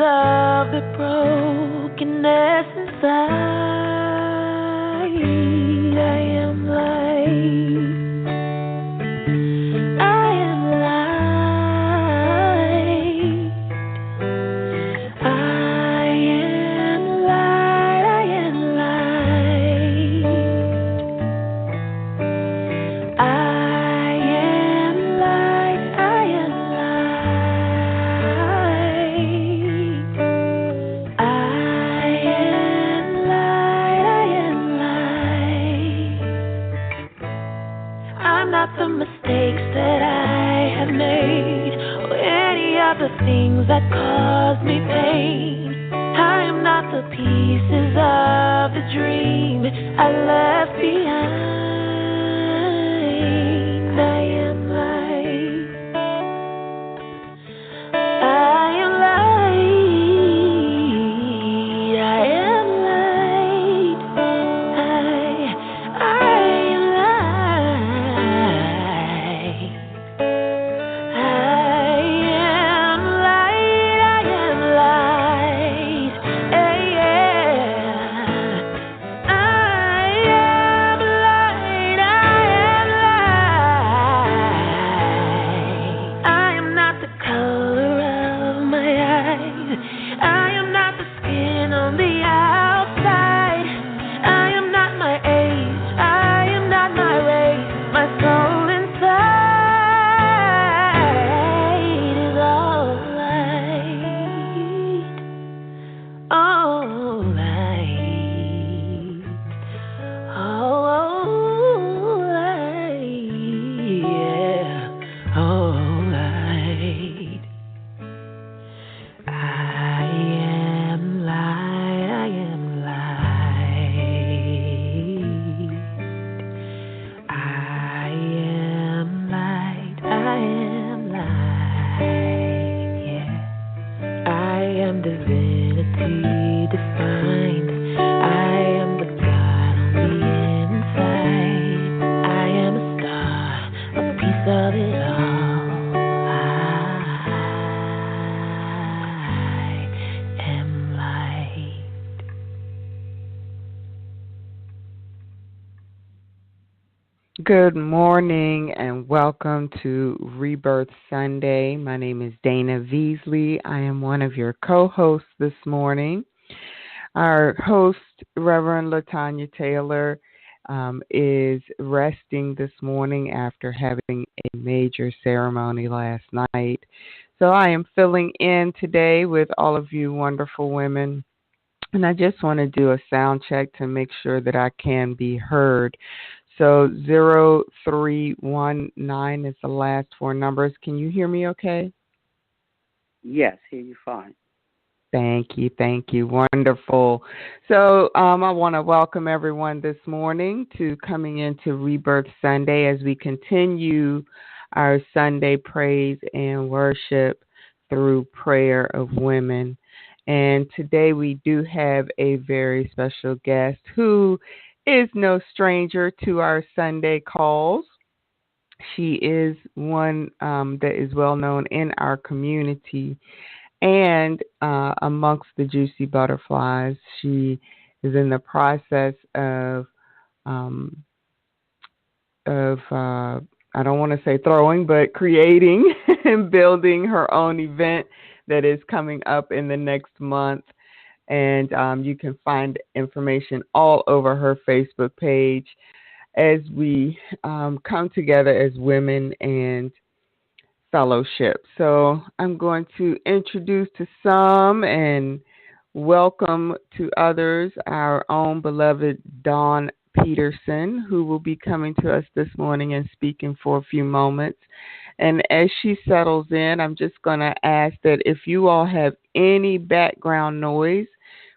of the brokenness inside. I am light. I am light. I am light. I am light. I am light. I am light. I am light. I am light. I'm not the mistakes that I have made, or any of the things that cause me pain. I am not the pieces of the dream I left behind. I am light. I am light. I am light. I am light. I am light. I am light. Yeah. I am light. I am light. I am not the color of my eyes. I am not the skin on the outside. I am not my age. I am not my race. My soul inside is all light. All light. All light. Yeah. All light. I am light. I am light. I am light. I am light. Yeah. I am divinity defined. I am the God on the inside. I am a star, a piece of it all. I am light. Good morning and welcome to Rebirth Sunday. My name is Dana Veasley. I am one of your co-hosts this morning. Our host, Reverend LaTanya Taylor, is resting this morning after having a major ceremony last night. So I am filling in today with all of you wonderful women. And I just want to do a sound check to make sure that I can be heard. So 0319 is the last four numbers. Can you hear me okay? Yes, hear you fine. Thank you. Wonderful. So I want to welcome everyone this morning to coming into Rebirth Sunday as we continue our Sunday praise and worship through prayer of women. And today we do have a very special guest who is no stranger to our Sunday calls. She is one that is well known in our community and amongst the Juicy Butterflies. She is in the process of I don't want to say throwing, but creating and building her own event that is coming up in the next month. And you can find information all over her Facebook page as we come together as women and fellowship. So I'm going to introduce to some and welcome to others our own beloved Dawn Peterson, who will be coming to us this morning and speaking for a few moments. And as she settles in, I'm just going to ask that if you all have any background noise,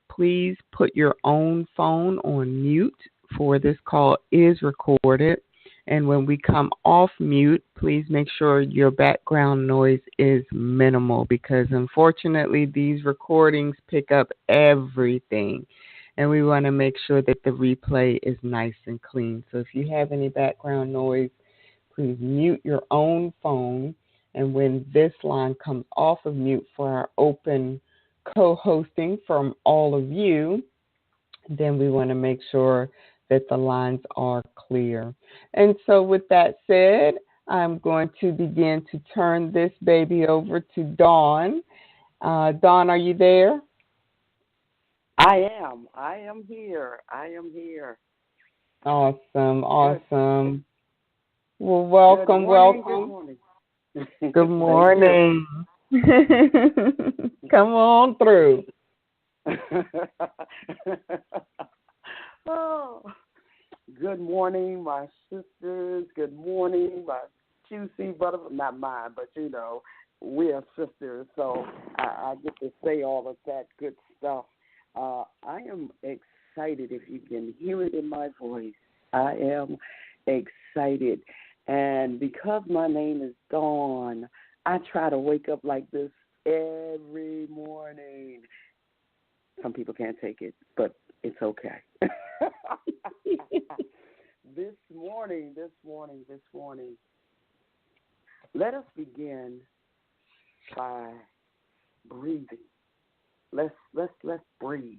please put your own phone on mute, for this call is recorded. And when we come off mute, please make sure your background noise is minimal, because unfortunately these recordings pick up everything. And we want to make sure that the replay is nice and clean. So if you have any background noise, please mute your own phone. And when this line comes off of mute for our open co-hosting from all of you, then we want to make sure that the lines are clear. And so with that said, I'm going to begin to turn this baby over to Dawn. Dawn, are you there? I am. I am here. I am here. Awesome, Good. awesome. Well, Good welcome, morning. Good welcome. morning. Good Thank you. morning. Come on through. Oh, good morning, my sisters. Good morning, my juicy butterfly. Not mine, but we are sisters, so I get to say all of that good stuff. I am excited, if you can hear it in my voice. I am excited. And because my name is Dawn, I try to wake up like this every morning. Some people can't take it, but it's okay. This morning, let us begin by breathing. Let's breathe.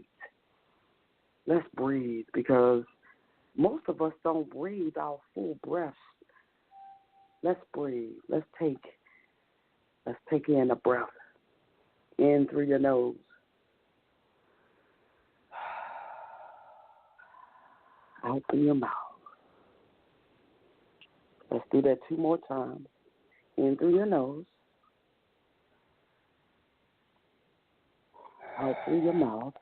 Let's breathe, because most of us don't breathe our full breath. Let's breathe. Let's take in a breath. In through your nose. Out through your mouth. Let's do that 2 more times. In through your nose. Out through your mouth.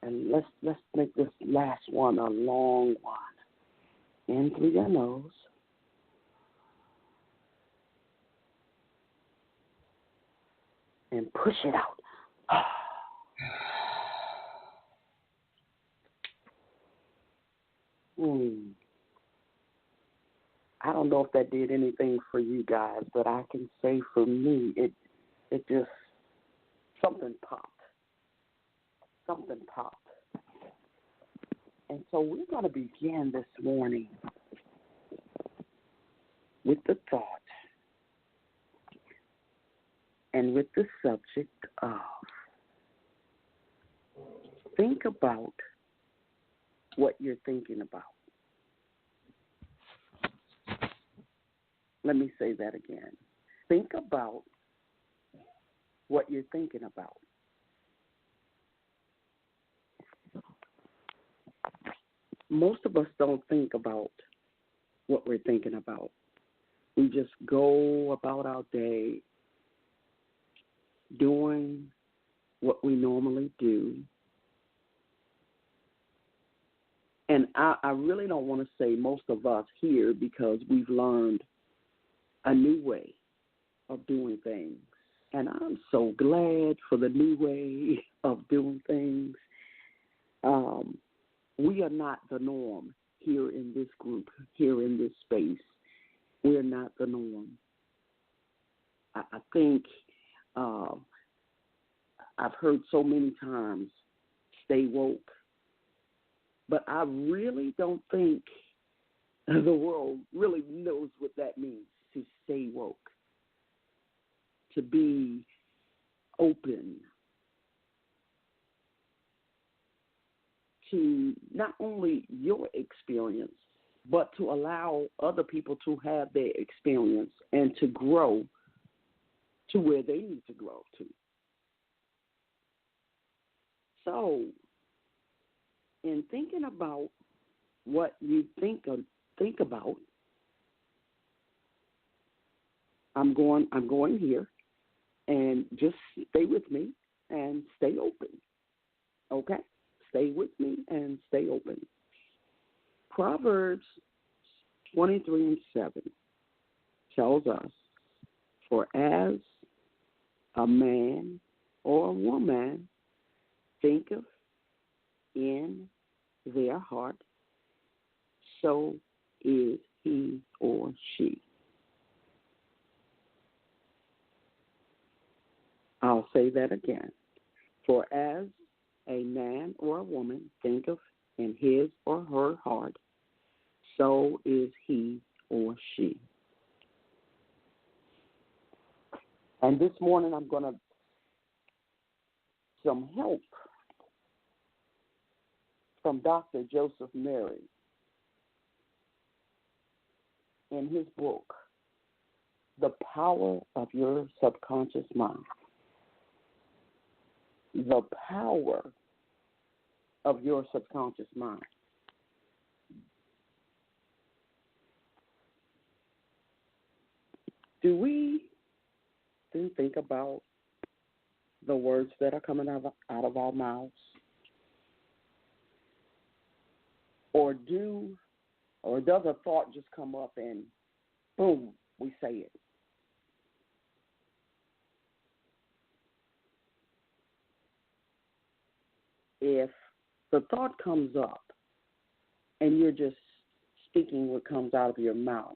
And let's make this last one a long one. In through your nose. And push it out. I don't know if that did anything for you guys, but I can say for me, it just, something popped. Something popped. And so we're going to begin this morning with the thought and with the subject of, think about what you're thinking about. Let me say that again. Think about what you're thinking about. Most of us don't think about what we're thinking about. We just go about our day doing what we normally do. And I really don't want to say most of us here, because we've learned a new way of doing things. And I'm so glad for the new way of doing things. We are not the norm here in this group, here in this space. We're not the norm. I think I've heard so many times, stay woke. But I really don't think the world really knows what that means, to stay woke, to be open, to not only your experience, but to allow other people to have their experience and to grow to where they need to grow to. So, in thinking about what you think about, I'm going here, and just stay with me and stay open. Okay? Stay with me and stay open. Proverbs 23:7 tells us, for as a man or a woman thinketh in their heart, so is he or she. I'll say that again. For as a man or a woman thinketh in his or her heart, so is he or she. And this morning I'm going to some help from Dr. Joseph Murray in his book, The Power of Your Subconscious Mind. The power of your subconscious mind. Do we think about the words that are coming out of our mouths? Or does a thought just come up and boom, we say it? If the thought comes up and you're just speaking what comes out of your mouth,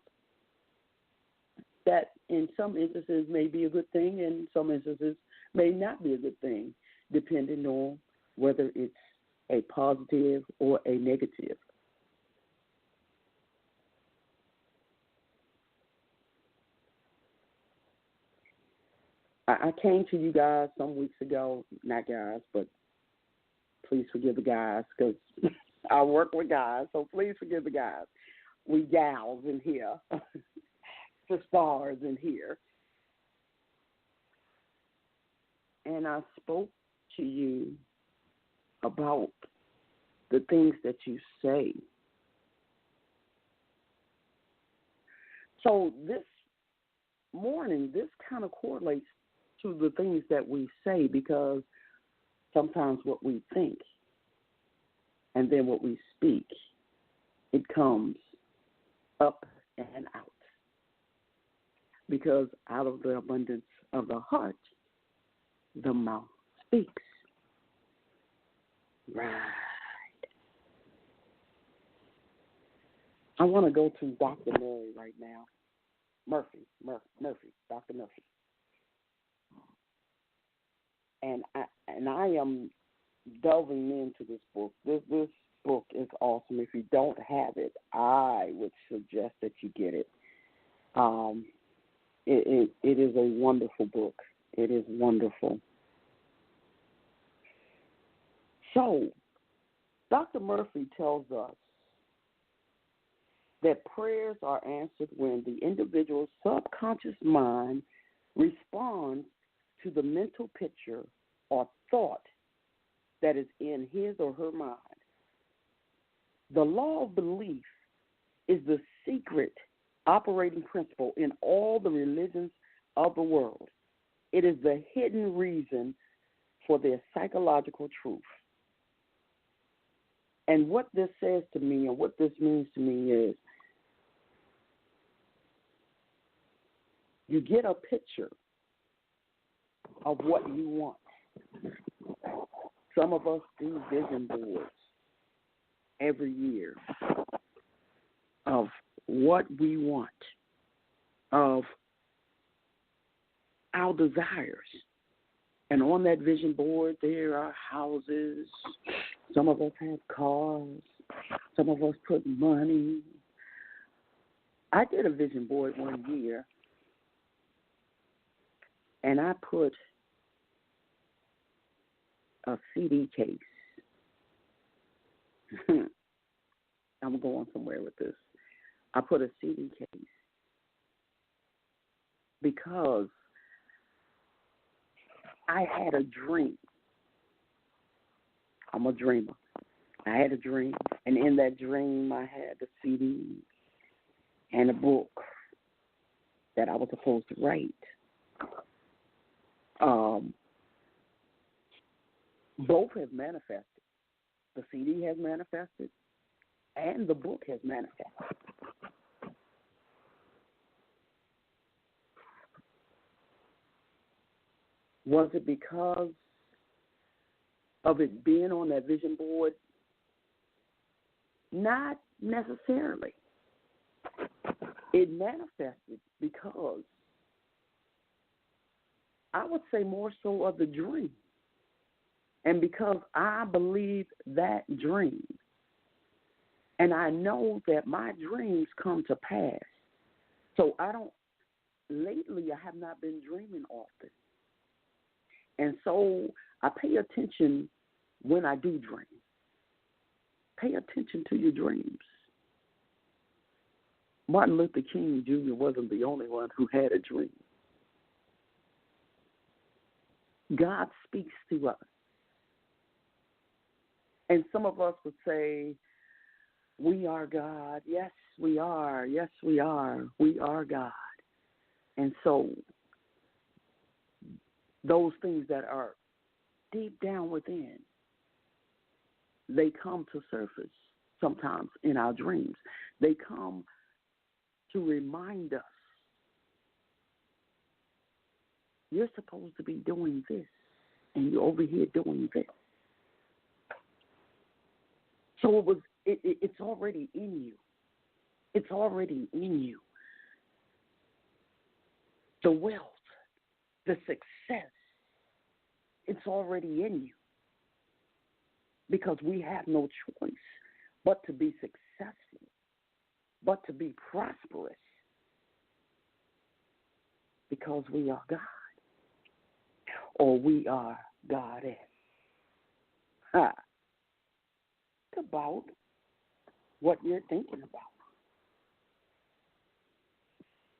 that in some instances may be a good thing and in some instances may not be a good thing, depending on whether it's a positive or a negative. I came to you guys some weeks ago, not guys, but please forgive the guys because I work with guys, so please forgive the guys. We gals in here, the stars in here. And I spoke to you about the things that you say. So this morning, this kind of correlates to the things that we say, because sometimes what we think and then what we speak, it comes up and out. Because out of the abundance of the heart, the mouth speaks. Right. I want to go to Dr. Murray right now. Murphy, Dr. Murphy. And I am delving into this book. This book is awesome. If you don't have it, I would suggest that you get it. It is a wonderful book. It is wonderful. So, Dr. Murphy tells us that prayers are answered when the individual's subconscious mind responds to the mental picture or thought that is in his or her mind. The law of belief is the secret operating principle in all the religions of the world. It is the hidden reason for their psychological truth. And what this says to me and what this means to me is you get a picture of what you want. Some of us do vision boards every year of what we want, of our desires. And on that vision board, there are houses. Some of us have cars. Some of us put money. I did a vision board one year, and I put a CD case. I'm going somewhere with this. I put a CD case because I had a dream. I'm a dreamer. I had a dream, and in that dream I had a CD and a book that I was supposed to write. Both have manifested. The CD has manifested, and the book has manifested. Was it because of it being on that vision board? Not necessarily. It manifested because I would say more so of the dream. And because I believe that dream, and I know that my dreams come to pass. So lately I have not been dreaming often. And so I pay attention when I do dream. Pay attention to your dreams. Martin Luther King Jr. wasn't the only one who had a dream. God speaks to us. And some of us would say, we are God. Yes, we are. Yes, we are. We are God. And so those things that are deep down within, they come to surface sometimes in our dreams. They come to remind us, you're supposed to be doing this, and you're over here doing this. So it's already in you. It's already in you. The wealth, the success, it's already in you. Because we have no choice but to be successful, but to be prosperous, because we are God, or we are Goddess. Think about what you're thinking about.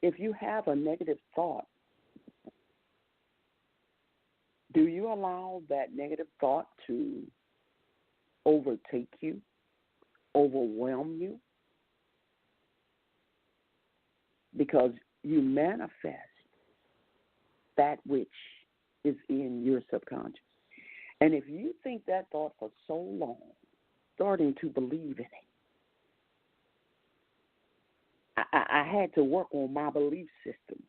If you have a negative thought, do you allow that negative thought to overtake you, overwhelm you? Because you manifest that which is in your subconscious. And if you think that thought for so long, starting to believe in it, I had to work on my belief system.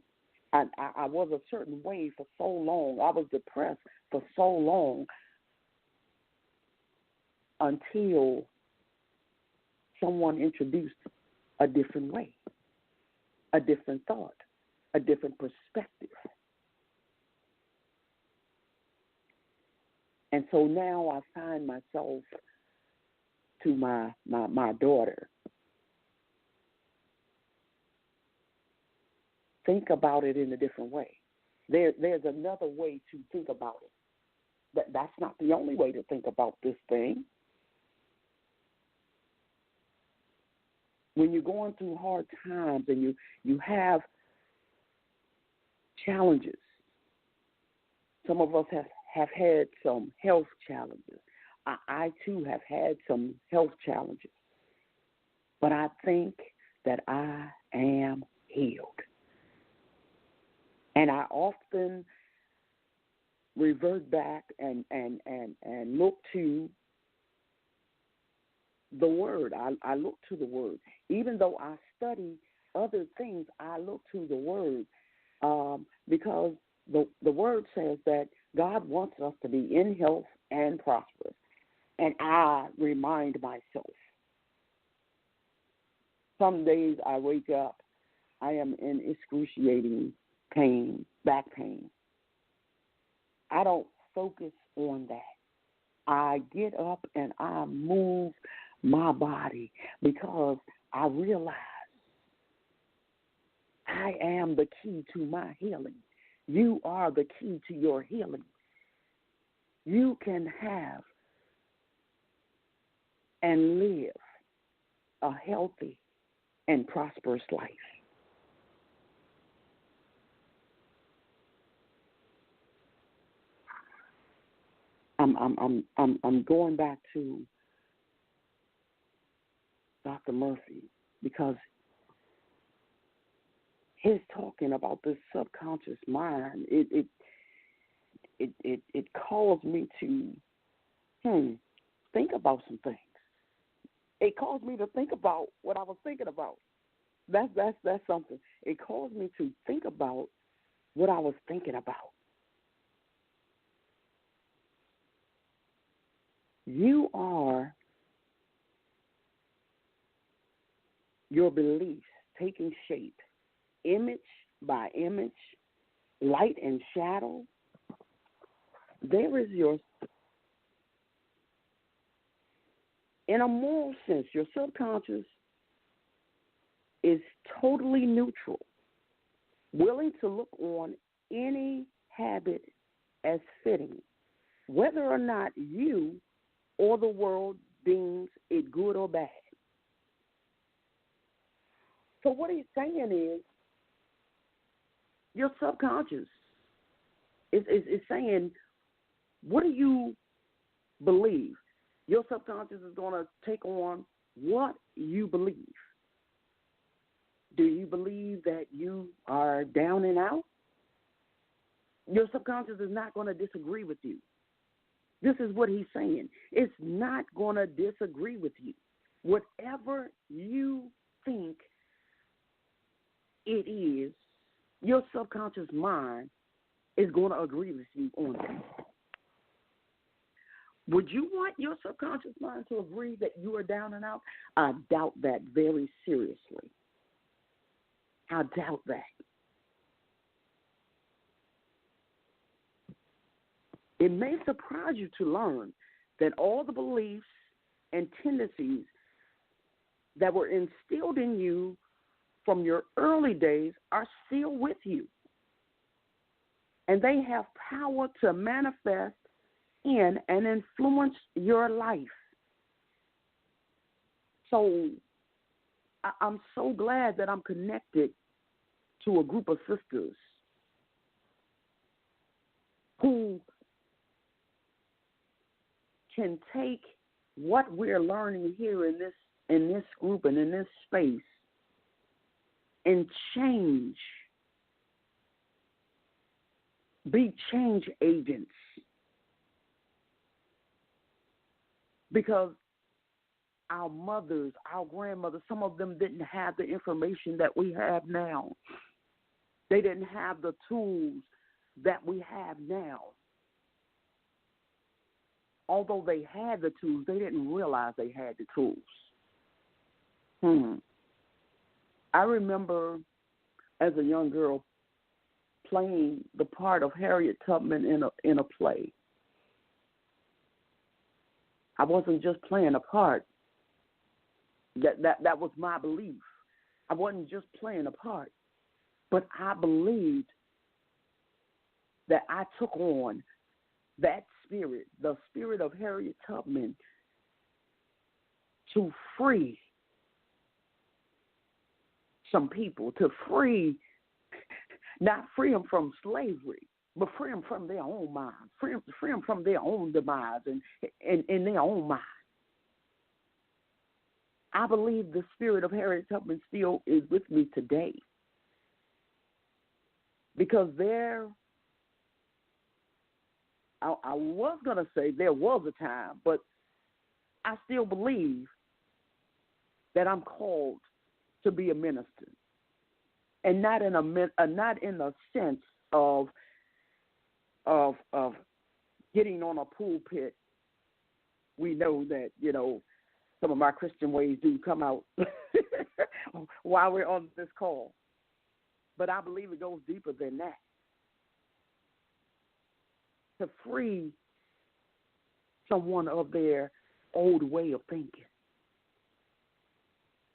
I was a certain way for so long. I was depressed for so long until someone introduced a different way, a different thought, a different perspective. And so now I find myself to my daughter. Think about it in a different way. There's another way to think about it. That's not the only way to think about this thing. When you're going through hard times and you have challenges, some of us have had some health challenges. I too have had some health challenges. But I think that I am healed. And I often revert back and look to the Word. I look to the Word. Even though I study other things, I look to the Word because the Word says that God wants us to be in health and prosperous. And I remind myself. Some days I wake up, I am in excruciating pain, back pain. I don't focus on that. I get up and I move my body because I realize I am the key to my healing. You are the key to your healing. You can have and live a healthy and prosperous life. I'm going back to Dr. Murphy because his talking about this subconscious mind, it caused me to think about some things. It caused me to think about what I was thinking about. That's something. It caused me to think about what I was thinking about. You are your beliefs taking shape, image by image, light and shadow. There is your, in a moral sense, your subconscious is totally neutral, willing to look on any habit as fitting, whether or not you or the world deems it good or bad. So what he's saying is your subconscious is saying, what do you believe? Your subconscious is going to take on what you believe. Do you believe that you are down and out? Your subconscious is not going to disagree with you. This is what he's saying. It's not going to disagree with you. Whatever you think it is, your subconscious mind is going to agree with you on that. Would you want your subconscious mind to agree that you are down and out? I doubt that very seriously. I doubt that. It may surprise you to learn that all the beliefs and tendencies that were instilled in you from your early days are still with you. And they have power to manifest in and influence your life. So I'm so glad that I'm connected to a group of sisters who can take what we're learning here in this group and in this space and be change agents. Because our mothers, our grandmothers, some of them didn't have the information that we have now. They didn't have the tools that we have now. Although they had the tools, they didn't realize they had the tools. I remember as a young girl playing the part of Harriet Tubman in a play. I wasn't just playing a part. That was my belief. I wasn't just playing a part, but I believed that I took on that spirit, the spirit of Harriet Tubman, to free some people, to not free them from slavery, but free them from their own minds, free them from their own demise and in their own mind. I believe the spirit of Harriet Tubman still is with me today. Because I was going to say there was a time, but I still believe that I'm called to be a minister. And not in a sense of getting on a pulpit. We know that, some of my Christian ways do come out while we're on this call. But I believe it goes deeper than that. To free someone of their old way of thinking.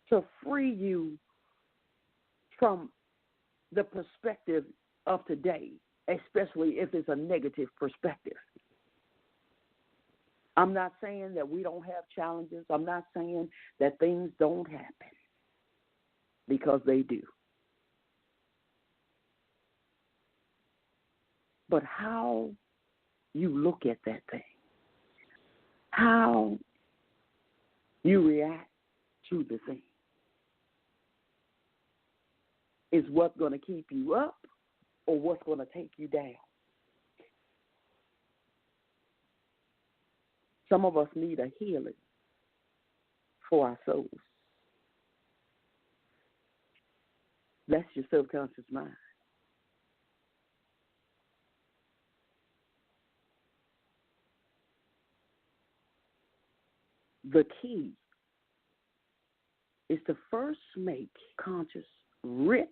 To free you from the perspective of today, especially if it's a negative perspective. I'm not saying that we don't have challenges. I'm not saying that things don't happen, because they do. But how you look at that thing, how you react to the thing, is what's going to keep you up or what's going to take you down. Some of us need a healing for our souls. That's your subconscious mind. The key is to first make conscious rich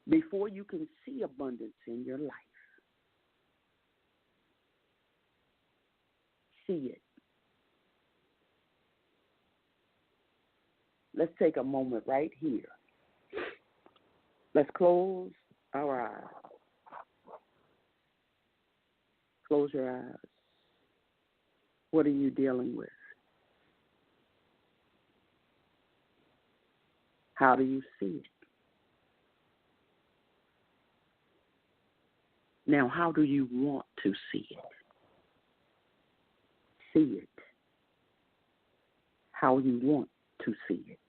before you can see abundance in your life. See it. Let's take a moment right here. Let's close our eyes. Close your eyes. What are you dealing with? How do you see it? Now, how do you want to see it? See it. How you want to see it.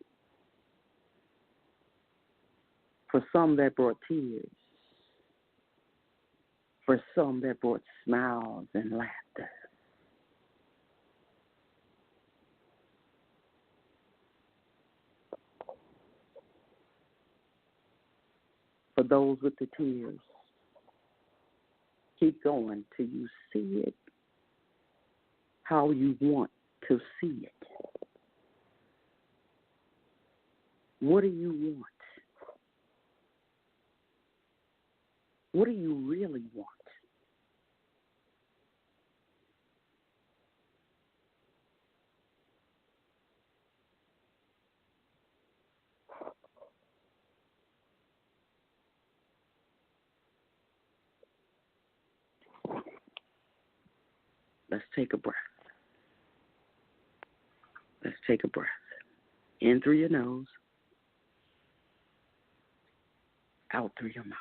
For some, that brought tears. For some, that brought smiles and laughter. For those with the tears, keep going till you see it how you want to see it. What do you want? What do you really want? Let's take a breath. Let's take a breath. In through your nose, out through your mouth.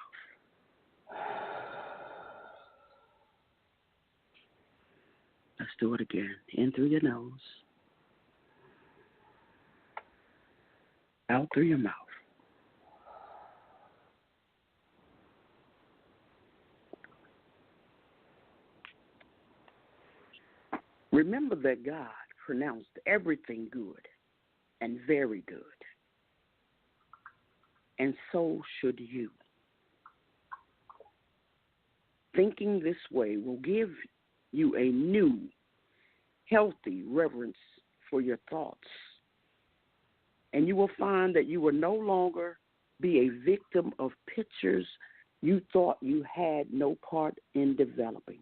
Let's do it again. In through your nose, out through your mouth. Remember that God pronounced everything good and very good. And so should you. Thinking this way will give you a new, healthy reverence for your thoughts. And you will find that you will no longer be a victim of pictures you thought you had no part in developing.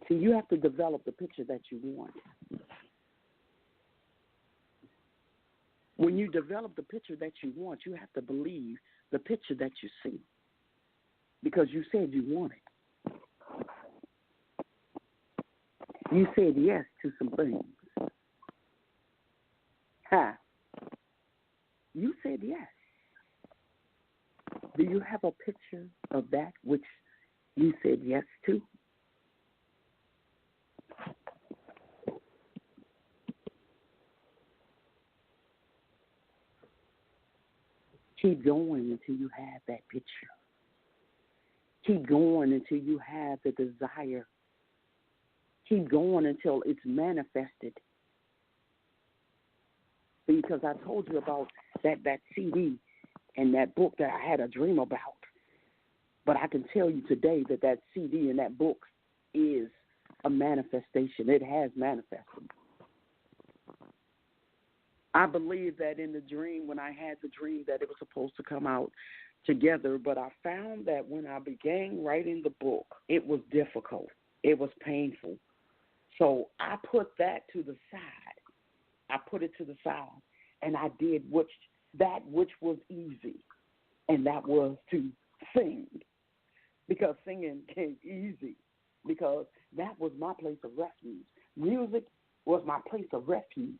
See, you have to develop the picture that you want. When you develop the picture that you want, you have to believe the picture that you see. Because you said you want it. You said yes to some things. You said yes. Do you have a picture of that which you said yes to? Keep going until you have that picture. Keep going until you have the desire. Keep going until it's manifested. Because I told you about that CD and that book that I had a dream about. But I can tell you today that CD and that book is a manifestation. It has manifested. I believe that in the dream, when I had the dream, that it was supposed to come out together, but I found that when I began writing the book, it was difficult. It was painful. So I put that to the side. I put it to the side, and I did that which was easy, and that was to sing, because singing came easy, because that was my place of refuge. Music was my place of refuge.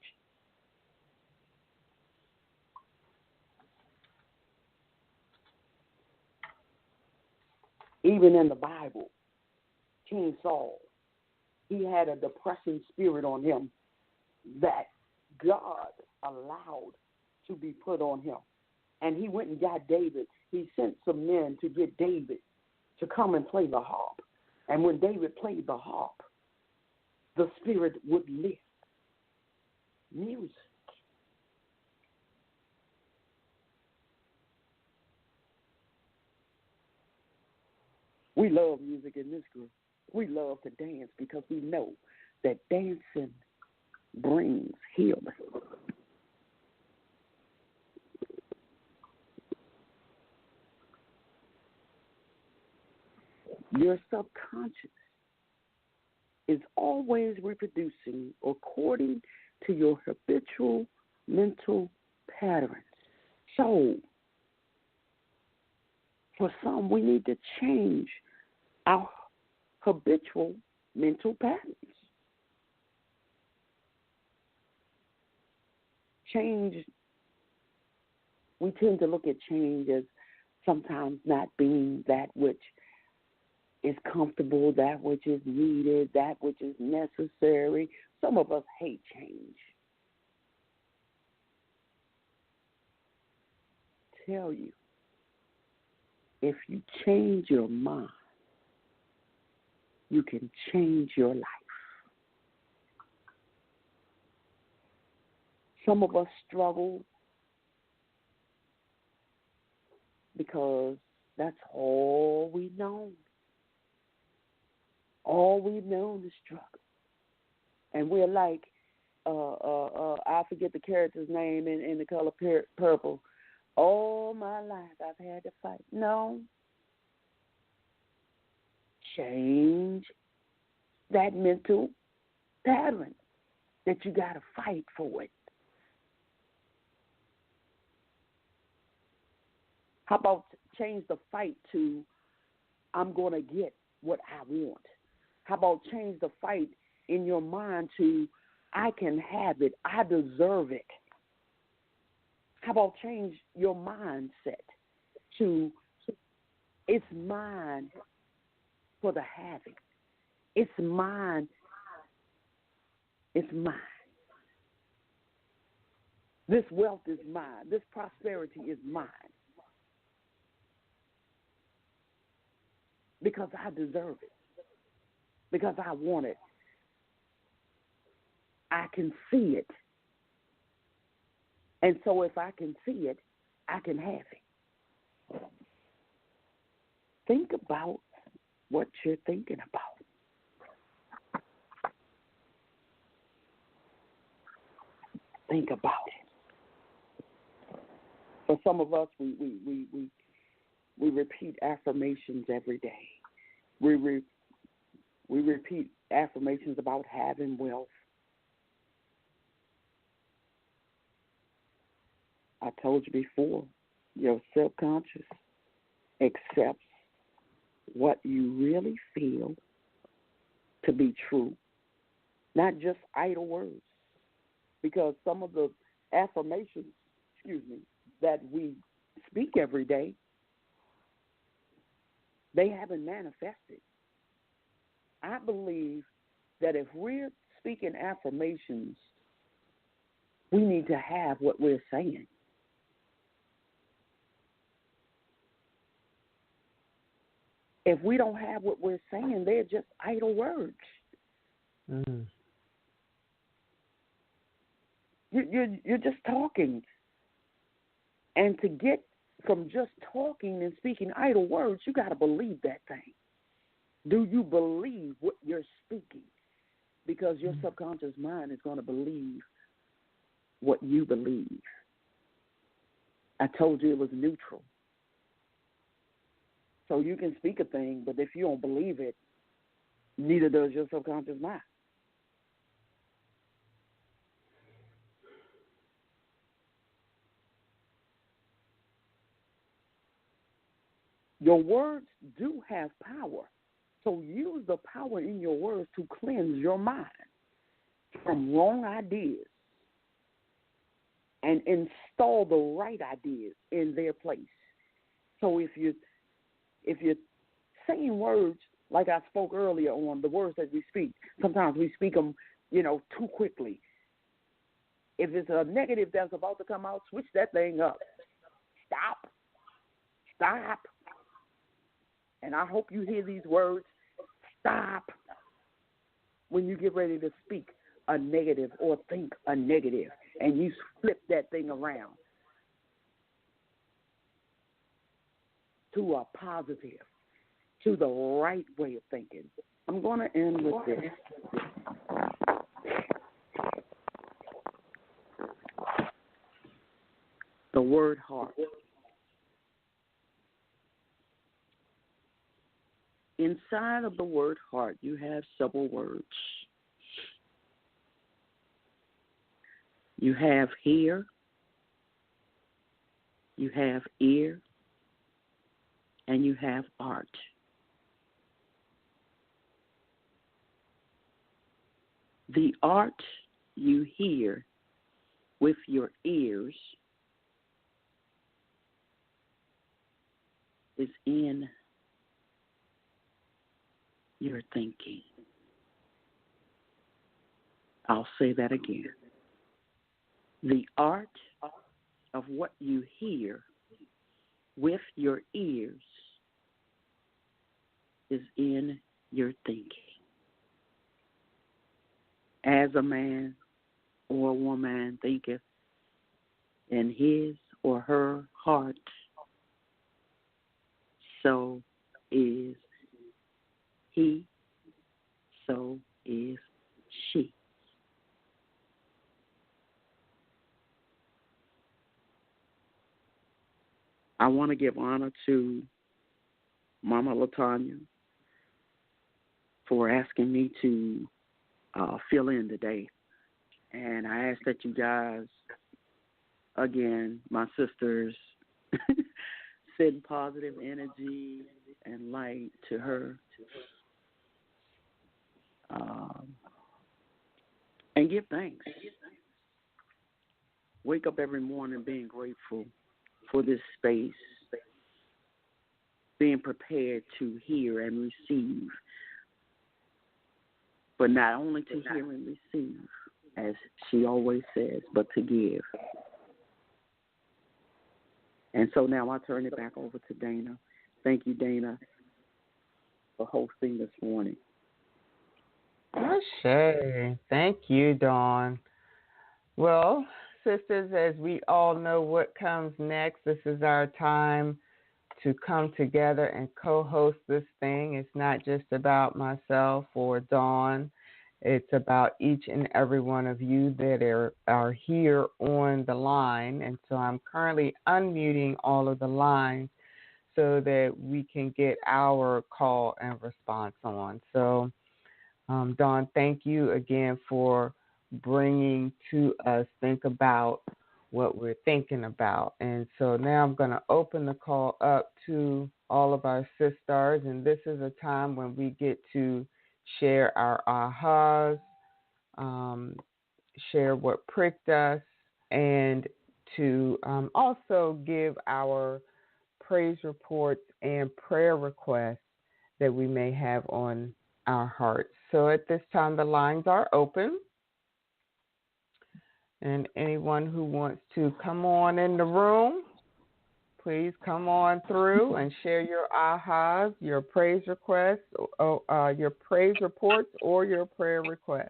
Even in the Bible, King Saul, he had a depressing spirit on him that God allowed to be put on him. And he went and got David. He sent some men to get David to come and play the harp. And when David played the harp, the spirit would lift. Music. We love music in this group. We love to dance because we know that dancing brings healing. Your subconscious is always reproducing according to your habitual mental patterns. So, For some, we need to change our habitual mental patterns. Change, we tend to look at change as sometimes not being that which is comfortable, that which is needed, that which is necessary. Some of us hate change. Tell you, if you change your mind, you can change your life. Some of us struggle because that's all we know. All we've known is struggle. And we're like, I forget the character's name in The Color Purple. All my life I've had to fight. No. Change that mental pattern that you got to fight for it. How about change the fight to, I'm going to get what I want? How about change the fight in your mind to, I can have it, I deserve it? How about change your mindset to, it's mine for the having. It's mine. It's mine. This wealth is mine. This prosperity is mine. Because I deserve it. Because I want it. I can see it. And so if I can see it, I can have it. Think about what you're thinking about. Think about it. For some of us, we repeat affirmations every day. We repeat affirmations about having wealth. I told you before, your subconscious accepts what you really feel to be true, not just idle words. Because some of the affirmations, that we speak every day, they haven't manifested. I believe that if we're speaking affirmations, we need to have what we're saying. If we don't have what we're saying, they're just idle words. Mm. You're just talking. And to get from just talking and speaking idle words, you got to believe that thing. Do you believe what you're speaking? Because your subconscious mind is going to believe what you believe. I told you it was neutral. So you can speak a thing, but if you don't believe it, neither does your subconscious mind. Your words do have power. So use the power in your words to cleanse your mind from wrong ideas and install the right ideas in their place. So if you're saying words like I spoke earlier on, the words that we speak, sometimes we speak them, too quickly. If it's a negative that's about to come out, switch that thing up. Stop. And I hope you hear these words. Stop when you get ready to speak a negative or think a negative, and you flip that thing around to a positive, to the right way of thinking. I'm going to end with this. The word heart. Inside of the word heart, you have several words. You have hear, you have ear, and you have art. The art you hear with your ears is in your thinking. I'll say that again. The art of what you hear with your ears is in your thinking. As a man or a woman thinketh in his or her heart, so is he, so is she. I want to give honor to Mama LaTanya for asking me to fill in today. And I ask that you guys, again, my sisters, send positive energy and light to her. And give thanks. Wake up every morning being grateful for this space, being prepared to hear and receive, but not only to hear and receive, as she always says, but to give. And so now I turn it back over to Dana. Thank you, Dana, for hosting this morning. Ashe. Thank you, Dawn. Well, sisters, as we all know what comes next, this is our time to come together and co-host this thing. It's not just about myself or Dawn. It's about each and every one of you that are here on the line. And so I'm currently unmuting all of the lines so that we can get our call and response on. So, Dawn, thank you again for bringing to us think about what we're thinking about. And so now I'm going to open the call up to all of our sisters, and this is a time when we get to share our ahas, share what pricked us, and to also give our praise reports and prayer requests that we may have on our hearts. So at this time, the lines are open. And anyone who wants to come on in the room, please come on through and share your ahas, your praise requests, your praise reports, or your prayer requests.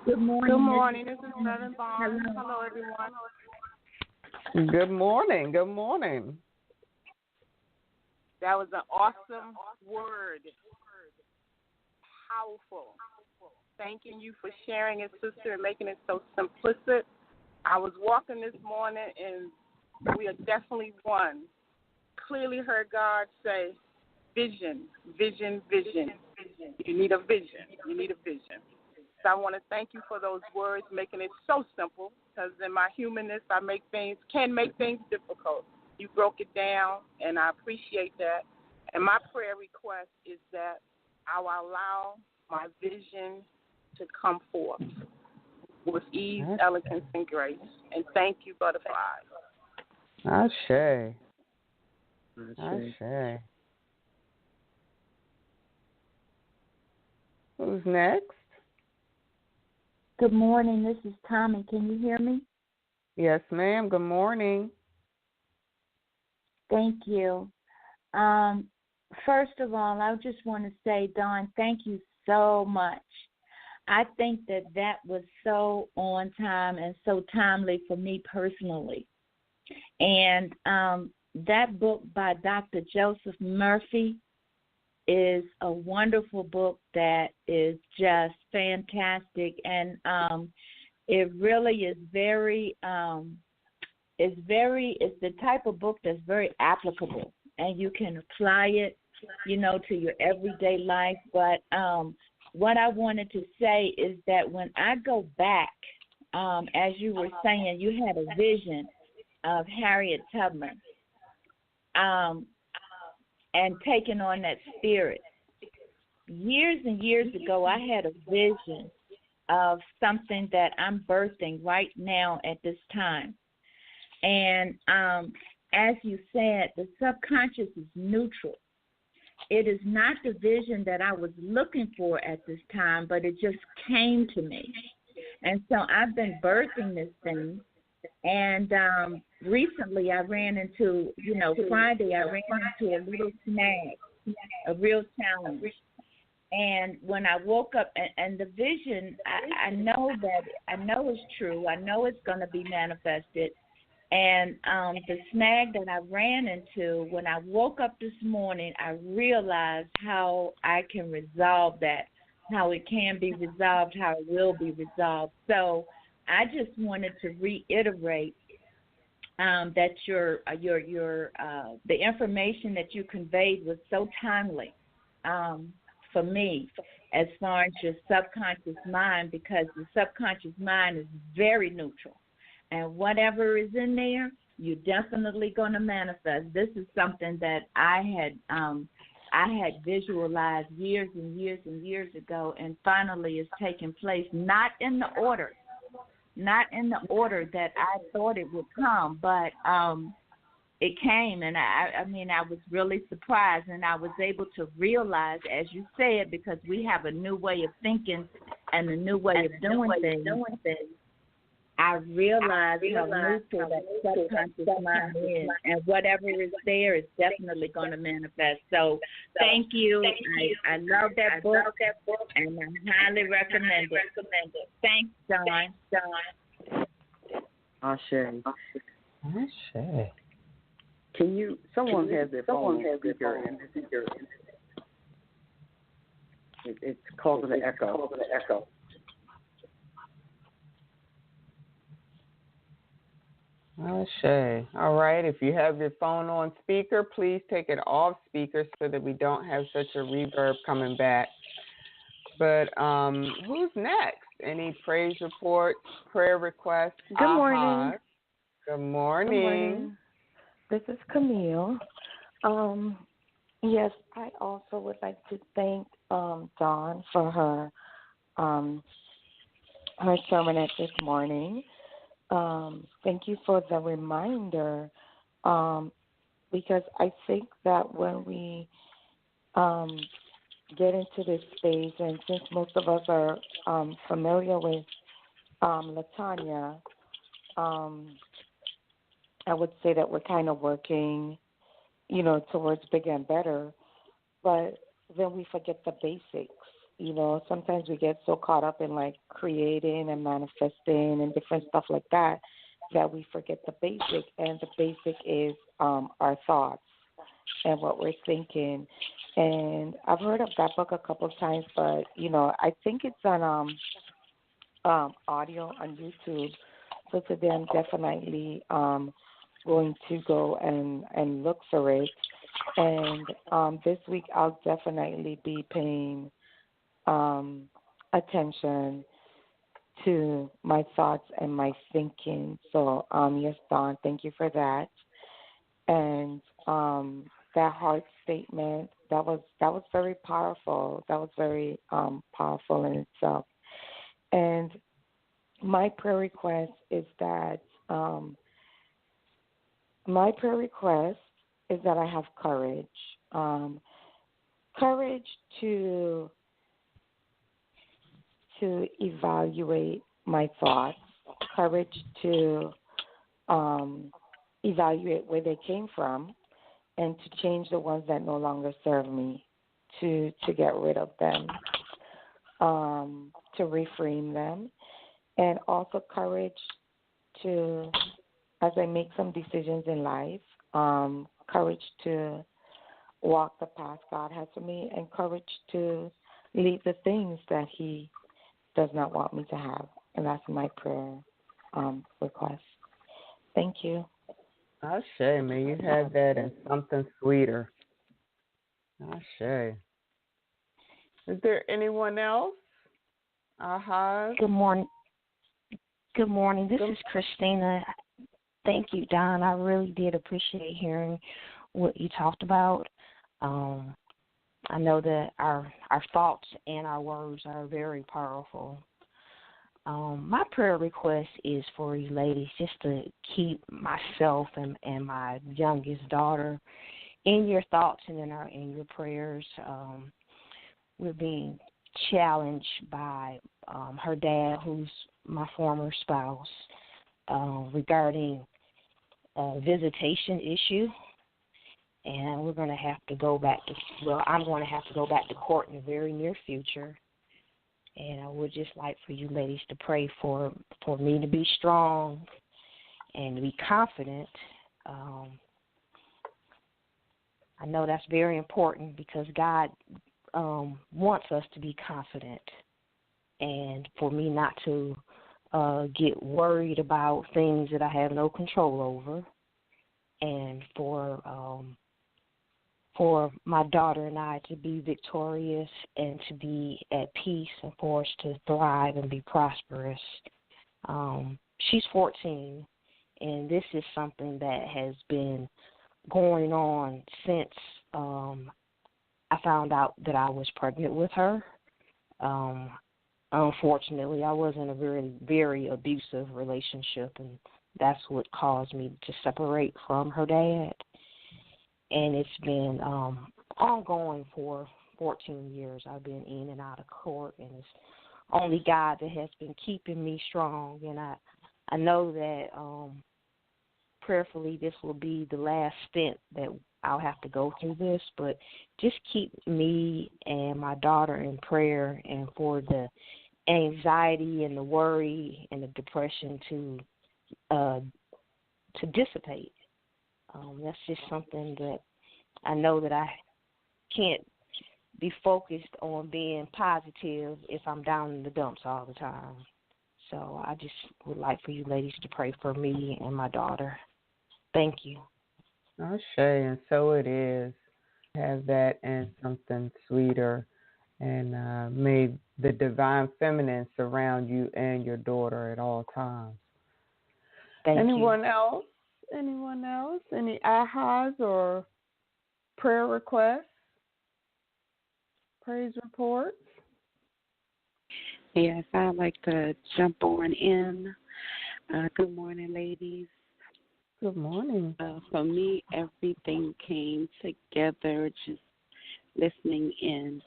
Good morning. Good morning. This is Reverend Barnes. Hello, everyone. Good morning. Good morning. That was an awesome word. Powerful. Thanking you for sharing it, sister, and making it so simplistic. I was walking this morning, and we are definitely one. Clearly heard God say, vision, vision, vision. You need a vision. You need a vision. So I want to thank you for those words, making it so simple, because in my humanness, can make things difficult. You broke it down, and I appreciate that. And my prayer request is that I will allow my vision to come forth with ease, elegance, and grace. And thank you, butterflies. Ashe. Ashe. Who's next? Good morning. This is Tommy. Can you hear me? Yes, ma'am. Good morning. Thank you. First of all, I just want to say, Dawn, thank you so much. I think that was so on time and so timely for me personally. And that book by Dr. Joseph Murphy is a wonderful book that is just fantastic. And it really is it's the type of book that's very applicable. And you can apply it, to your everyday life. But what I wanted to say is that when I go back, as you were saying, you had a vision of Harriet Tubman. and taking on that spirit. Years and years ago, I had a vision of something that I'm birthing right now at this time. And as you said, the subconscious is neutral. It is not the vision that I was looking for at this time, but it just came to me. And so I've been birthing this thing. And recently I ran into, Friday I ran into a little snag, a real challenge. And when I woke up, and the vision, I know it's true. I know it's going to be manifested. And the snag that I ran into, when I woke up this morning, I realized how I can resolve that, how it can be resolved, how it will be resolved. So I just wanted to reiterate that the information that you conveyed was so timely for me as far as your subconscious mind, because the subconscious mind is very neutral. And whatever is in there, you're definitely going to manifest. This is something that I had visualized years and years and years ago, and finally it's taken place, not in the order that I thought it would come, but it came, and I was really surprised, and I was able to realize, as you said, because we have a new way of thinking and a new way of doing things. I realized how neutral that subconscious mind is, and whatever is there is definitely going to manifest. So thank you. I love that book, and I highly recommend it. Thanks, Dawn. Ashe. Ashe. Someone has their phone speaker, and it's causing an echo. Ashe. All right. If you have your phone on speaker, please take it off speaker so that we don't have such a reverb coming back. But who's next? Any praise reports, prayer requests? Good morning. Good morning. This is Camille. Yes, I also would like to thank Dawn for her sermon this morning. Thank you for the reminder, because I think that when we get into this space, and since most of us are familiar with LaTanya, I would say that we're kind of working, towards bigger and better, but then we forget the basics. Sometimes we get so caught up in like creating and manifesting and different stuff like that we forget the basic. And the basic is our thoughts and what we're thinking. And I've heard of that book a couple of times, but I think it's on audio on YouTube. So today I'm definitely going to go and look for it. And this week I'll definitely be paying attention to my thoughts and my thinking. So, yes, Dawn, thank you for that. And that heart statement, that was very powerful. That was very powerful in itself. And my prayer request is that I have courage. Courage to evaluate my thoughts, courage to evaluate where they came from, and to change the ones that no longer serve me, to get rid of them, to reframe them, and also courage to, as I make some decisions in life, courage to walk the path God has for me, and courage to leave the things that He does not want me to have. And that's my prayer request. Thank you. Ashe, may you have that and something sweeter. Ashe. Is there anyone else? Good morning. Good morning. This is Christina. Thank you, Don. I really did appreciate hearing what you talked about. I know that our thoughts and our words are very powerful. My prayer request is for you ladies just to keep myself and my youngest daughter in your thoughts and in your prayers. We're being challenged by her dad, who's my former spouse, regarding a visitation issue. And we're going to have to go back I'm going to have to go back to court in the very near future. And I would just like for you ladies to pray for me to be strong and to be confident. I know that's very important because God wants us to be confident, and for me not to get worried about things that I have no control over, and for my daughter and I to be victorious and to be at peace and for us to thrive and be prosperous. She's 14, and this is something that has been going on since I found out that I was pregnant with her. Unfortunately, I was in a very, very abusive relationship, and that's what caused me to separate from her dad. And it's been ongoing for 14 years. I've been in and out of court, and it's only God that has been keeping me strong. And I know that prayerfully this will be the last stint that I'll have to go through this, but just keep me and my daughter in prayer, and for the anxiety and the worry and the depression to dissipate. That's just something that I know that I can't be focused on being positive if I'm down in the dumps all the time. So I just would like for you ladies to pray for me and my daughter. Thank you. Oh, Shay, and so it is. Have that and something sweeter, and may the divine feminine surround you and your daughter at all times. Thank you. Anyone else? Anyone else? Any ahas or prayer requests? Praise reports? Yes, I'd like to jump on in. Good morning, ladies. Good morning. For me, everything came together just listening in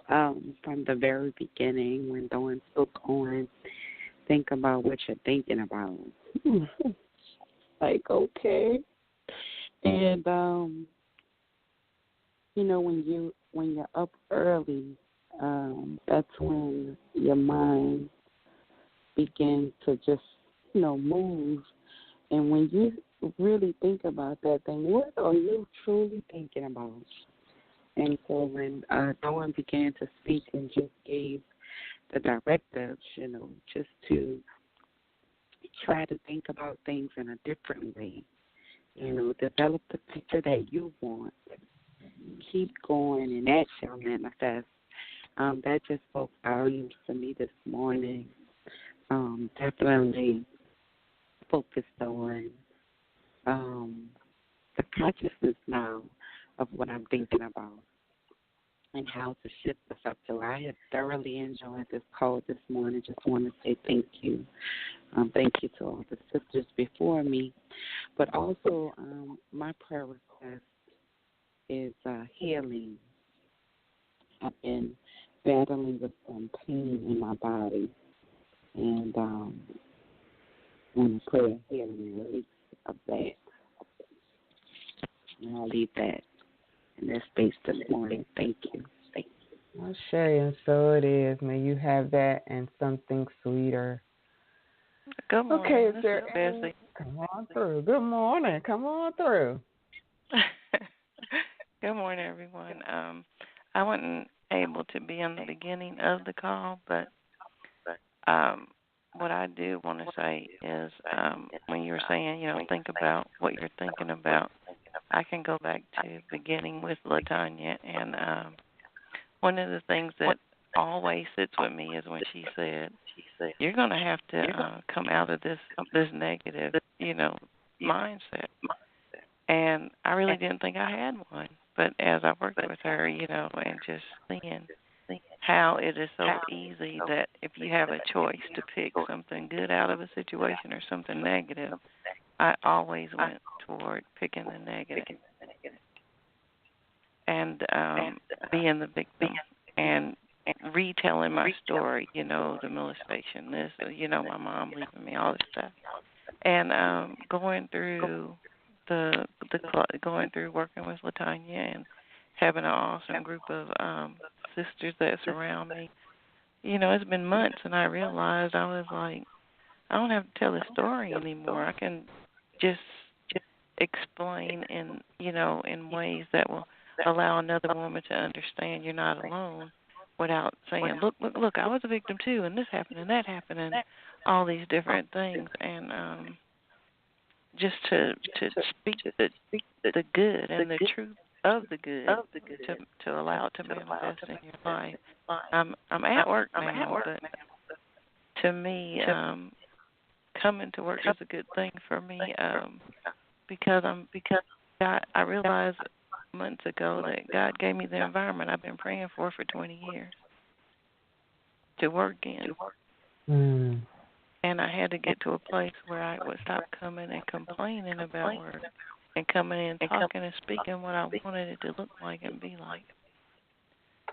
from the very beginning when Dawn spoke on. Think about what you're thinking about. Like, okay. And, when you're up early, that's when your mind begins to just, move. And when you really think about that thing, what are you truly thinking about? And so when Dawn began to speak and just gave the directives, just to try to think about things in a different way, develop the picture that you want, keep going, and that shall manifest. That just spoke volumes to me this morning. Definitely focused on the consciousness now of what I'm thinking about and how to shift the subject. I have thoroughly enjoyed this call this morning. Just want to say thank you. Thank you to all the sisters before me. But also my prayer request is healing. I've been battling with some pain in my body, and I want to pray a healing release of that. And I'll leave that in this space this morning. Thank you. Thank you. Well, Shay, and so it is. May you have that and something sweeter. Good morning. Okay, is there any? Come on through. Good morning. Come on through. Good morning, everyone. I wasn't able to be in the beginning of the call, but what I do want to say is when you were saying, think about what you're thinking about, I can go back to beginning with LaTanya, and one of the things that always sits with me is when she said, you're going to have to come out of this negative, mindset. And I really didn't think I had one. But as I worked with her, and just seeing how it is so easy that if you have a choice to pick something good out of a situation or something negative, I always went toward picking the negative and being the victim and retelling my story, the molestation, this, my mom leaving me, all this stuff. And going through working with LaTanya and having an awesome group of sisters that surround me. It's been months, and I realized I was like, I don't have to tell the story anymore. I can just explain in ways that will allow another woman to understand you're not alone, without saying, look, I was a victim too, and this happened and that happened, and all these different things, and just to speak the good and the truth of the good to allow it to manifest in your life. I'm at work now, but to me, coming to work is a good thing for me because I realized months ago that God gave me the environment I've been praying for 20 years to work in. Mm. And I had to get to a place where I would stop coming and complaining about work and coming in talking and speaking what I wanted it to look like and be like.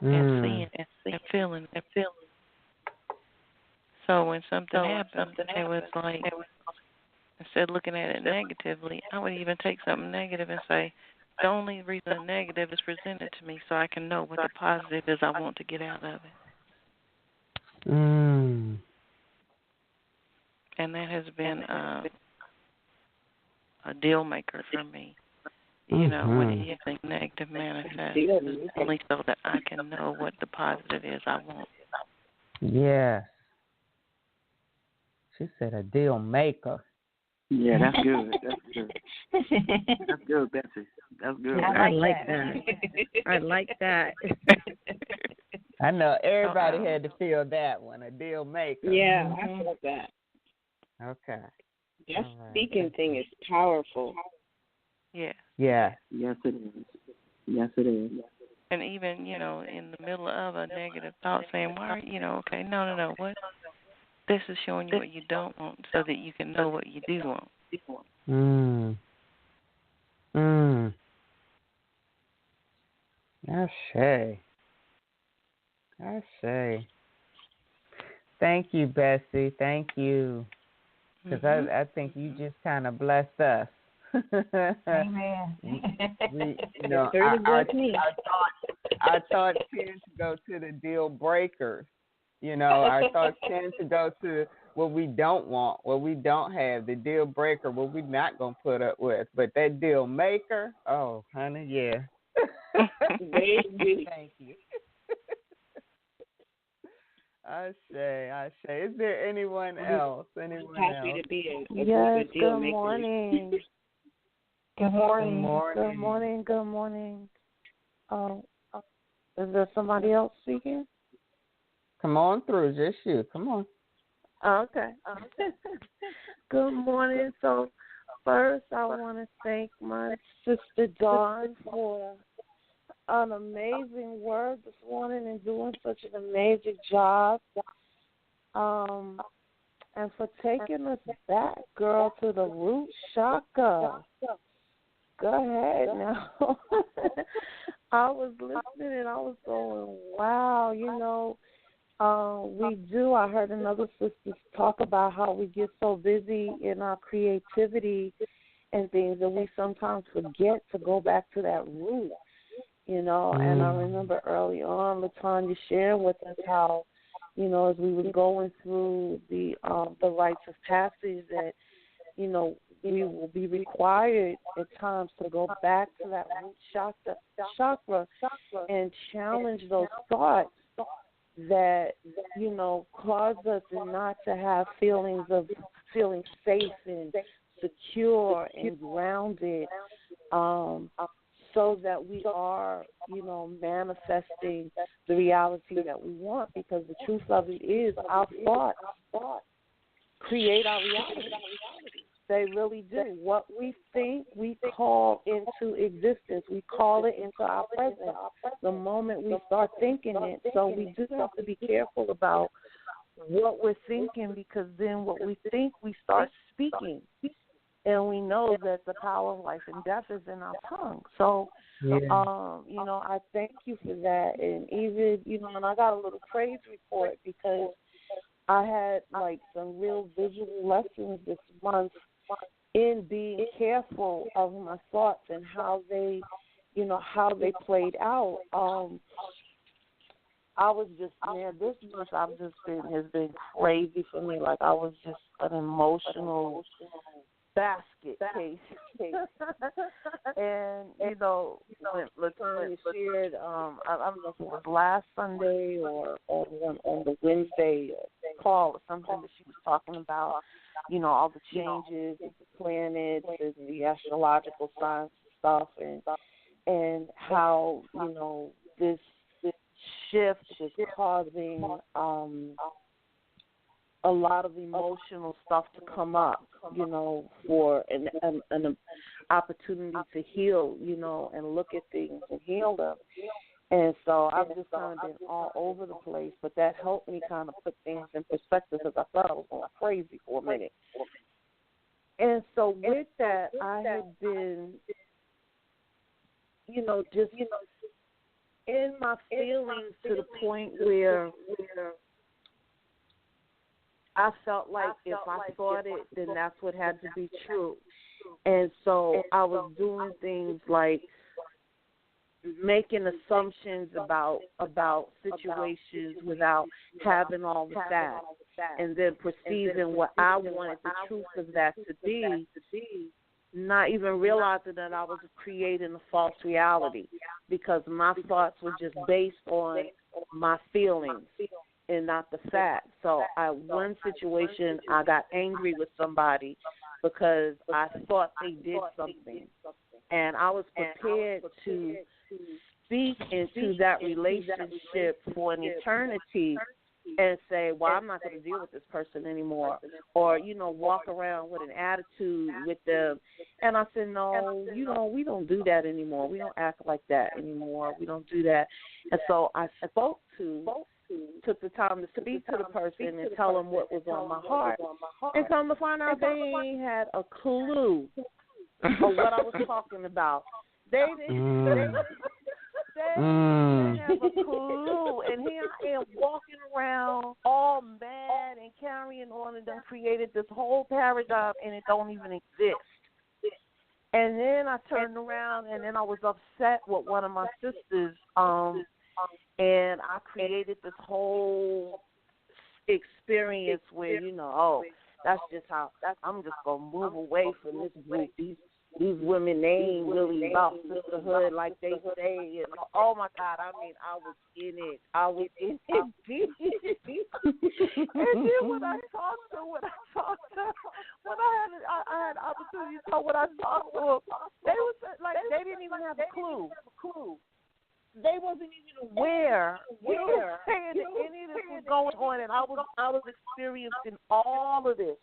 And seeing and feeling. So when something happened, it was like, instead of looking at it negatively, I would even take something negative and say, the only reason the negative is presented to me so I can know what the positive is I want to get out of it. Mm. And that has been a deal maker for me. When anything negative manifests, only so that I can know what the positive is I want. Yes. She said a deal maker. Yeah, that's good. That's good. That's good, Betsy. That's good. I like that. I like that. I know everybody had to feel that one, a deal maker. Yeah, I felt that. Okay. That speaking thing is powerful. Yeah. Yeah. Yes, it is. Yes, it is. And even, in the middle of a negative thought saying, why, okay, no, what? This is showing you what you don't want so that you can know what you do want. I say. Thank you, Bessie. Thank you. Because I think you just kind of blessed us. Amen. Our thoughts tend to go to the deal breakers. Our thoughts tend to go to what we don't want, what we don't have, the deal breaker, what we're not going to put up with. But that deal maker, oh, honey, yeah. Thank you. I say. Is there anyone else? Happy to be a yes, good deal good maker. Morning. Good morning. Good morning. Good morning. Is there somebody else speaking? Come on through, just you. Come on. Okay. Good morning. So first, I want to thank my sister Dawn for an amazing word this morning and doing such an amazing job. And for taking us back, girl, to the root chakra. Go ahead now. I was listening and I was going, wow, I heard another sister talk about how we get so busy in our creativity and things that we sometimes forget to go back to that root, And I remember early on, LaTanya sharing with us how, as we were going through the rites of passage that, we will be required at times to go back to that root chakra and challenge those thoughts that, cause us not to have feelings of feeling safe and secure and grounded, so that we are, manifesting the reality that we want, because the truth of it is our thoughts create our reality. They really do. What we think, we call into existence. We call it into our presence the moment we start thinking it. So we do have to be careful about what we're thinking, because then what we think, we start speaking. And we know that the power of life and death is in our tongue. So, I thank you for that. And even, and I got a little praise report because I had like some real visual lessons this month in being careful of my thoughts and how they played out. I was just, this month has been crazy for me. Like, I was just an emotional basket case. And, when LaTanya shared, I don't know if it was last Sunday or on the Wednesday call or something that she was talking about, all the changes with the planets and the astrological signs and stuff, and how, this shift is causing a lot of emotional stuff to come up, for an opportunity to heal, and look at things and heal them. And so I've just kind of been all over the place, but that helped me kind of put things in perspective, because I thought I was going crazy for a minute. And so with that, I have been, just, in my feelings to the point where I felt like if I thought it, then that's what had to be true. And so I was doing things like making assumptions about situations without having all the facts, and then perceiving what I wanted the truth of that to be, not even realizing that I was creating a false reality, because my thoughts were just based on my feelings and not the facts. So one situation, I got angry with somebody because I thought they did something, and I was prepared to speak into that relationship for an eternity and say, well, I'm not going to deal with this person anymore, or, walk around with an attitude with them. And I said, no, we don't do that anymore. We don't act like that anymore. We don't do that. And so I took the time to speak to the person and tell them what was on my heart. And come to find out, they ain't had a clue of what I was talking about. They didn't have a clue. And here I am walking around all mad and carrying on, and then created this whole paradigm, and it don't even exist. And then I turned around, and then I was upset with one of my sisters, and I created this whole experience where, that's just how, I'm just going to move away from this group. These women, they ain't really about sisterhood like they say. And, oh, my God, I was in it. Deep. And then when I had opportunity to talk, when I talked to them, they was like, they didn't even have a clue. They wasn't even aware, that any of this was going on, and I was experiencing all of this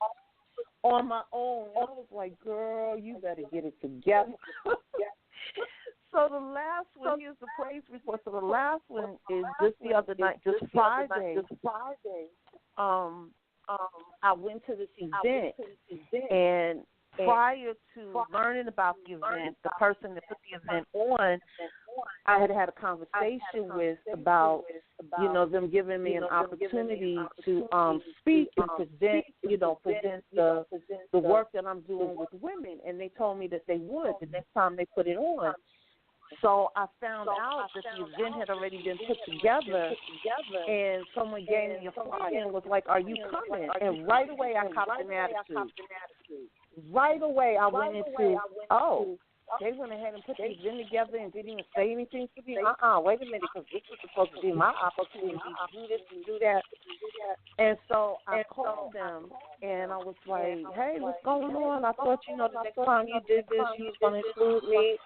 on my own. I was like, girl, you better get it together. So the last one, here's the praise report. So the last one is just the other night, just Friday. I went to this event, and prior to learning about the event, the person that put the event on, I had a conversation with about, them giving me an opportunity to speak and present the work that I'm doing with women, and they told me that they would the next time they put it on. So I found out that the event had already been put together, and someone gave me a flyer and was like, are you coming? And right away I copped an attitude. Right away I went into, they went ahead and put the event together and didn't even say anything to me. Wait a minute, because this was supposed to be my opportunity to do this and do that. And so I called them, and I was like, hey, what's going on? I thought, the next time you did this, you was going to include me.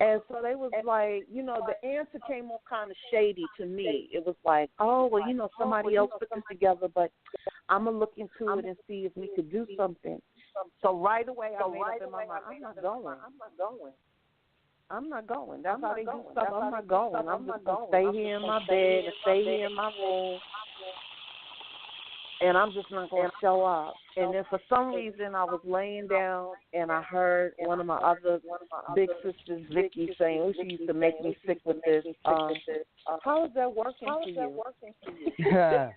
And so they was like, the answer came off kind of shady to me. It was like, somebody else put this together, but I'm going to look into it and see if we could do something. So right away I made up in my mind, I'm not going. That's how they do stuff. I'm not going. I'm just going to stay here in my bed and stay here in my room. And I'm just not going to show up. And then for some reason I was laying down and I heard one of my other big sisters, Vicky, saying, oh, she used to make me sick with this. How is that working for you? Yeah.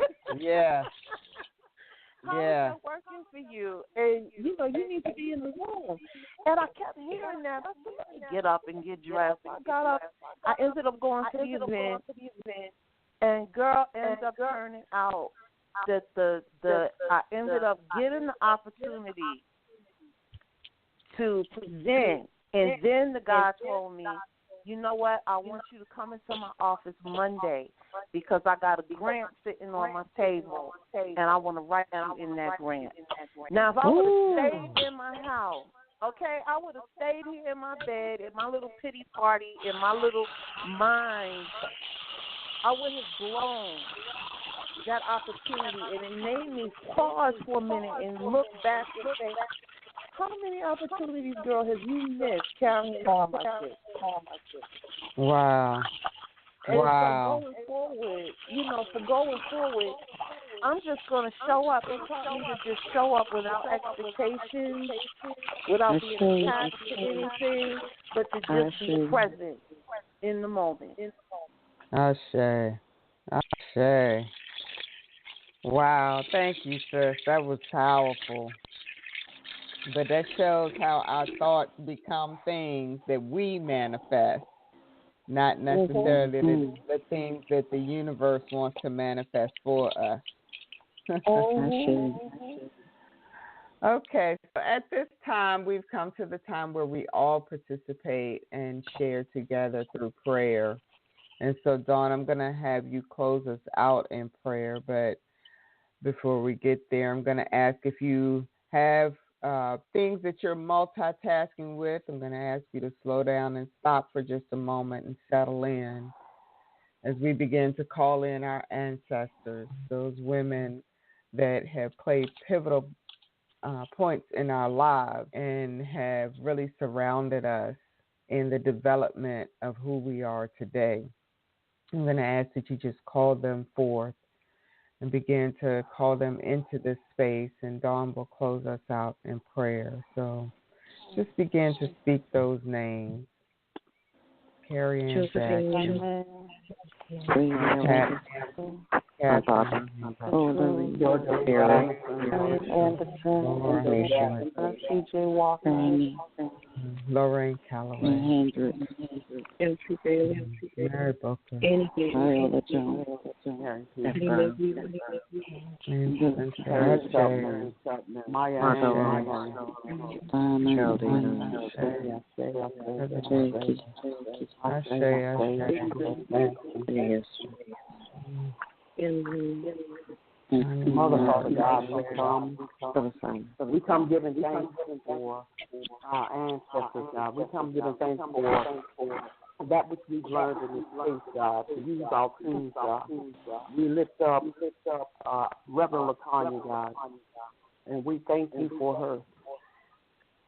How is that working for you? And, you need to be in the room. And I kept hearing that. I said, let me get up and get dressed. I got up. I ended up going to the event. And girl ended up turning out that I ended up getting the opportunity to present. And then the guy told me, you know what, I want you to come into my office Monday because I got a grant sitting on my table and I want to write down in that grant. Now, if I would have stayed in my house, okay, I would have stayed here in my bed, in my little pity party, in my little mind, I would have blown that opportunity, and it made me pause for a minute and look back and say, how many opportunities, girl, have you missed carrying on like this? Wow. And for going forward, I'm just going to show up. It taught me to just show up without expectations, without being attached to anything, but to just be present in the moment. Ashe. Wow, thank you, sis. That was powerful. But that shows how our thoughts become things that we manifest, not necessarily the things that the universe wants to manifest for us. Okay, so at this time, we've come to the time where we all participate and share together through prayer. And so, Dawn, I'm going to have you close us out in prayer. But before we get there, I'm going to ask if you have things that you're multitasking with. I'm going to ask you to slow down and stop for just a moment and settle in as we begin to call in our ancestors, those women that have played pivotal points in our lives and have really surrounded us in the development of who we are today. I'm going to ask that you just call them forth and begin to call them into this space, and Dawn will close us out in prayer. So just begin to speak those names. Carrie Ann Jackson. CJ Walker, Lorraine Calloway, MC Bailey, Mary Booker, Viola Jones, Maya Mother, God, we come giving thanks for our ancestors, God. We come giving thanks for that which we've learned in this place, God, to use our tools, God. We lift up Reverend LaTanya, God, and we thank you for her.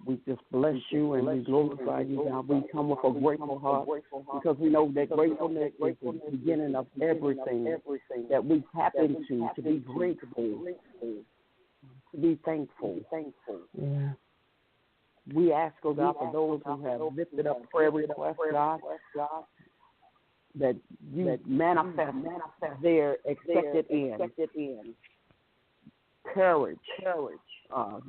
We just bless you and we glorify you, God. We come with a grateful heart because we know that gratefulness is the beginning of everything that we tap into, to be grateful, to be thankful. Yeah. We ask, oh God, for those who have lifted up prayer requests, God, that you manifest their expected end. Courage, God.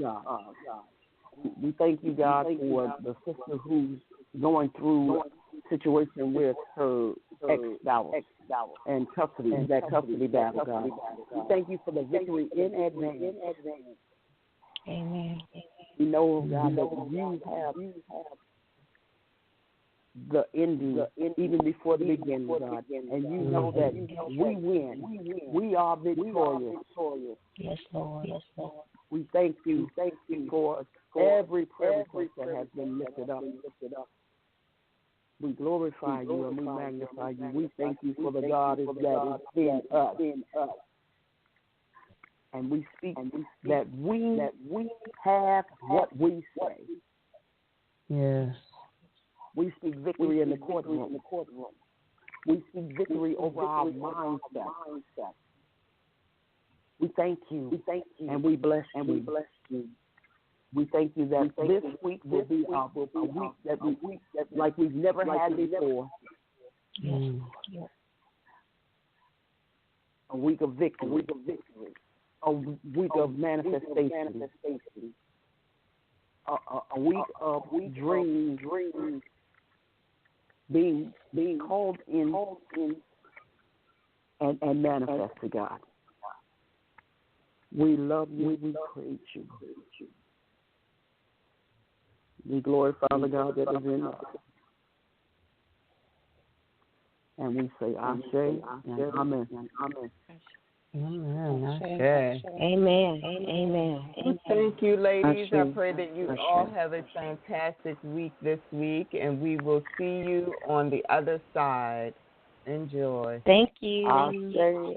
We thank you, God, for the sister who's going through a situation with her ex-spouse and custody battle, God. We thank you for the victory in advance. Amen. We know, God, that you have the ending even before the beginning, God. And you know that we win. We are victorious. Yes, Lord. We thank you for every prayer request that has been lifted up. We glorify you and we magnify you. We thank you for the God that is in us. And we speak that we have what we say. Yes. We speak victory in the courtroom. We speak victory over our mindset. We thank you. And we bless you. We thank you that this week will be a week that like we've never had before. A week of victory. A week of manifestation. A week of dreams being called in and manifest to God. We love you. We praise you. We glorify the God that is in us. And we say, Ashe and Amen. Amen. Ashe. Amen. Thank you, ladies. Ashe. I pray that you all have a fantastic week this week, and we will see you on the other side. Enjoy. Thank you. Ashe.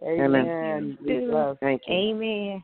Amen. Thank you. Thank you. Amen.